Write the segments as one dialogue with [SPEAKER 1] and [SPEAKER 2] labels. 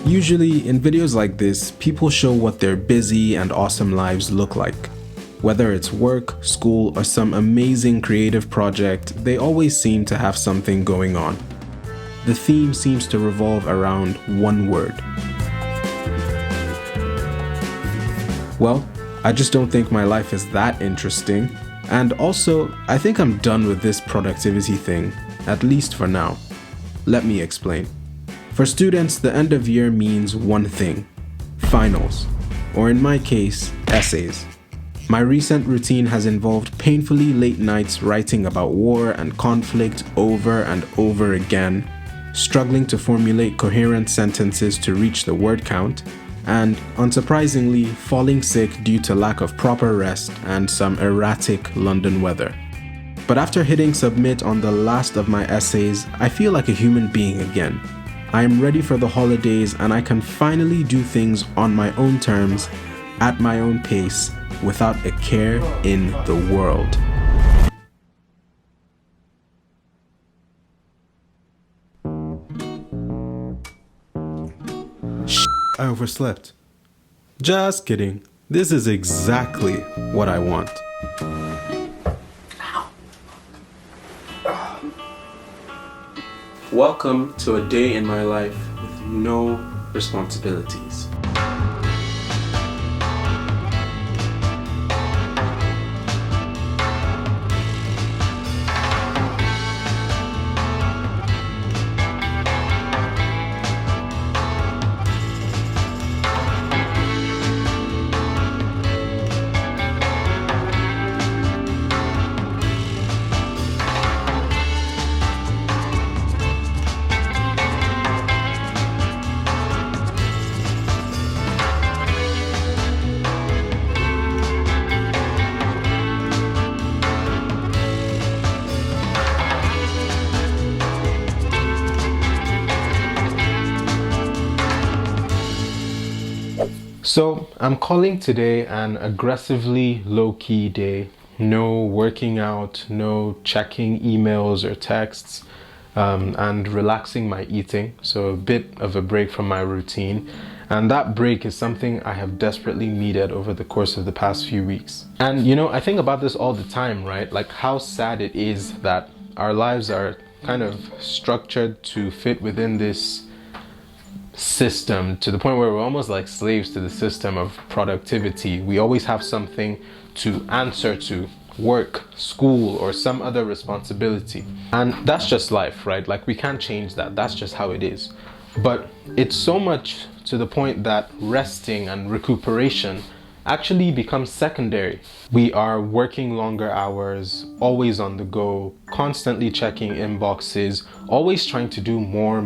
[SPEAKER 1] Usually, in videos like this, people show what their busy and awesome lives look like. Whether it's work, school, or some amazing creative project, they always seem to have something going on. The theme seems to revolve around one word. Well, I just don't think my life is that interesting, and also, I think I'm done with this productivity thing, at least for now. Let me explain. For students, the end of year means one thing: finals, or in my case, essays. My recent routine has involved painfully late nights writing about war and conflict over and over again, struggling to formulate coherent sentences to reach the word count, and, unsurprisingly, falling sick due to lack of proper rest and some erratic London weather. But after hitting submit on the last of my essays, I feel like a human being again. I am ready for the holidays and I can finally do things on my own terms, at my own pace, without a care in the world. I overslept. Just kidding. This is exactly what I want. Welcome to a day in my life with no responsibilities. So I'm calling today an aggressively low-key day. No working out, no checking emails or texts, and relaxing my eating. So a bit of a break from my routine. And that break is something I have desperately needed over the course of the past few weeks. And you know, I think about this all the time, right? Like how sad it is that our lives are kind of structured to fit within this system, to the point where we're almost like slaves to the system of productivity. We always have something to answer to: work, school, or some other responsibility. And that's just life, right? Like we can't change that. That's just how it is. But it's so much to the point that resting and recuperation actually becomes secondary. We are working longer hours, always on the go, constantly checking inboxes, always trying to do more.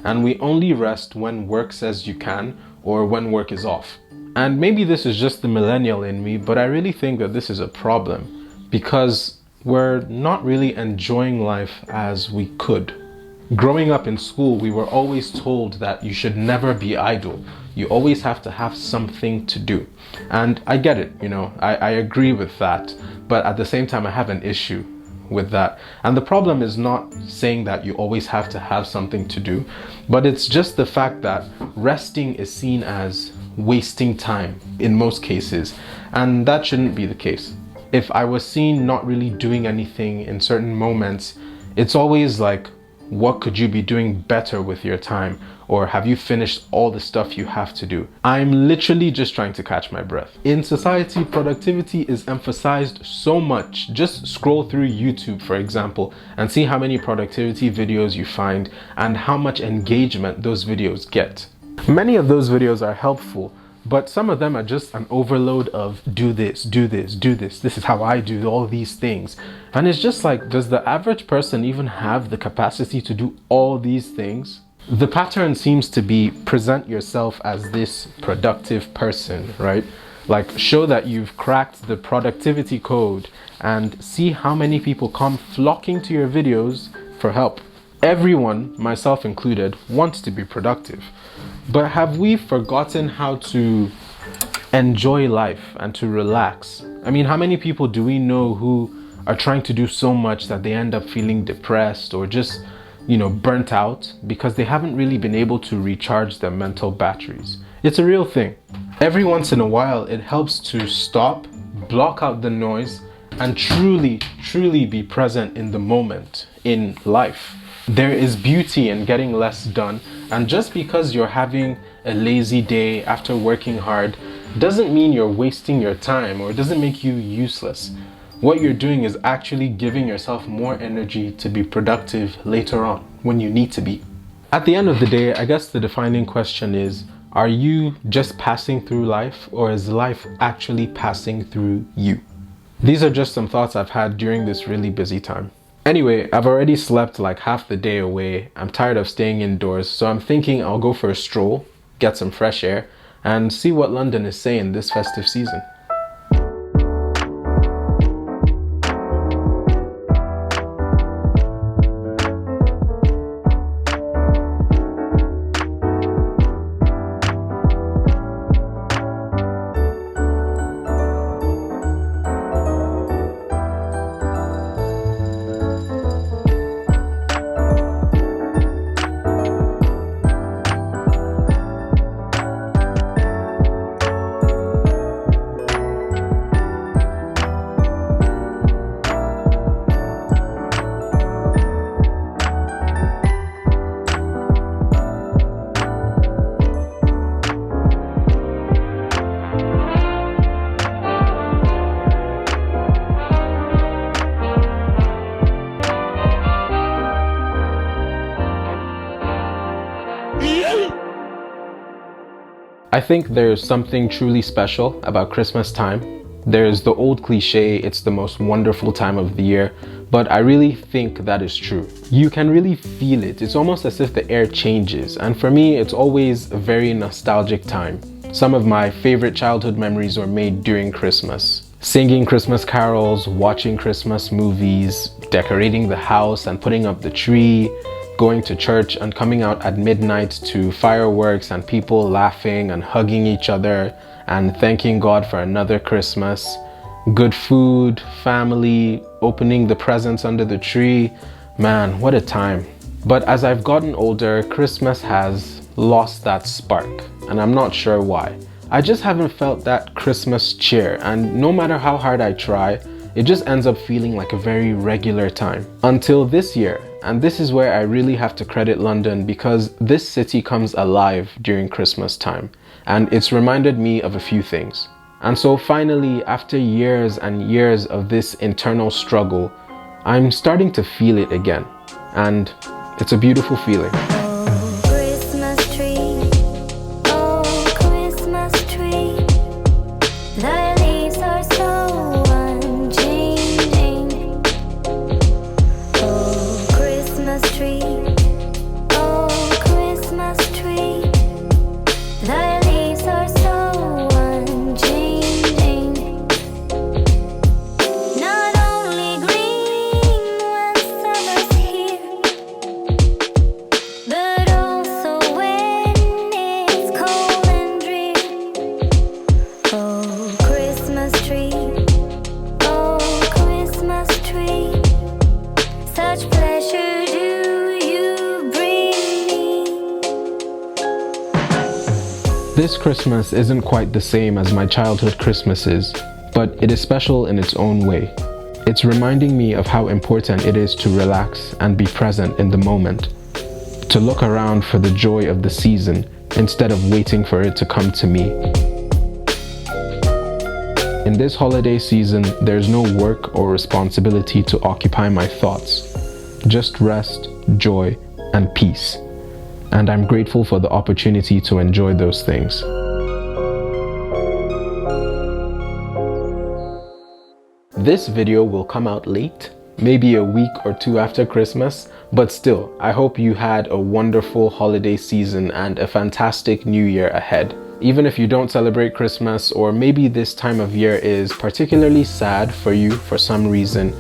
[SPEAKER 1] And we only rest when work says you can, or when work is off. And maybe this is just the millennial in me, but I really think that this is a problem because we're not really enjoying life as we could. Growing up in school, we were always told that you should never be idle. You always have to have something to do. And I get it, you know, I agree with that. But at the same time, I have an issue with that. And the problem is not saying that you always have to have something to do, but it's just the fact that resting is seen as wasting time in most cases. And that shouldn't be the case. If I was seen not really doing anything in certain moments, it's always like, what could you be doing better with your time? Or have you finished all the stuff you have to do? I'm literally just trying to catch my breath. In society, productivity is emphasized so much. Just scroll through YouTube, for example, and see how many productivity videos you find and how much engagement those videos get. Many of those videos are helpful, but some of them are just an overload of do this, this is how I do all these things. And it's just like, does the average person even have the capacity to do all these things? The pattern seems to be present yourself as this productive person, right? Like show that you've cracked the productivity code and see how many people come flocking to your videos for help. Everyone, myself included, wants to be productive. But have we forgotten how to enjoy life and to relax? I mean, how many people do we know who are trying to do so much that they end up feeling depressed or just burnt out because they haven't really been able to recharge their mental batteries. It's a real thing. Every once in a while, it helps to stop, block out the noise, and truly be present in the moment, in life. There is beauty in getting less done, and just because you're having a lazy day after working hard doesn't mean you're wasting your time, or it doesn't make you useless. What you're doing is actually giving yourself more energy to be productive later on when you need to be. At the end of the day, I guess the defining question is, are you just passing through life, or is life actually passing through you? These are just some thoughts I've had during this really busy time. Anyway, I've already slept like half the day away. I'm tired of staying indoors, so I'm thinking I'll go for a stroll, get some fresh air, and see what London is saying this festive season. I think there's something truly special about Christmas time. There's the old cliche, it's the most wonderful time of the year, but I really think that is true. You can really feel it. It's almost as if the air changes, and for me, it's always a very nostalgic time. Some of my favorite childhood memories were made during Christmas. Singing Christmas carols, watching Christmas movies, decorating the house and putting up the tree, going to church and coming out at midnight to fireworks and people laughing and hugging each other and thanking God for another Christmas. Good food, family, opening the presents under the tree. Man, what a time. But as I've gotten older, Christmas has lost that spark, and I'm not sure why. I just haven't felt that Christmas cheer, and no matter how hard I try, it just ends up feeling like a very regular time. Until this year, and this is where I really have to credit London, because this city comes alive during Christmas time, and it's reminded me of a few things. And so finally, after years and years of this internal struggle, I'm starting to feel it again, and it's a beautiful feeling. This Christmas isn't quite the same as my childhood Christmases, but it is special in its own way. It's reminding me of how important it is to relax and be present in the moment, to look around for the joy of the season instead of waiting for it to come to me. In this holiday season, there's no work or responsibility to occupy my thoughts, just rest, joy, and peace. And I'm grateful for the opportunity to enjoy those things. This video will come out late, maybe a week or two after Christmas, but still, I hope you had a wonderful holiday season and a fantastic new year ahead. Even if you don't celebrate Christmas, or maybe this time of year is particularly sad for you for some reason,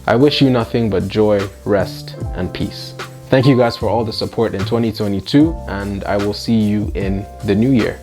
[SPEAKER 1] I wish you nothing but joy, rest, and peace. Thank you guys for all the support in 2022, and I will see you in the new year.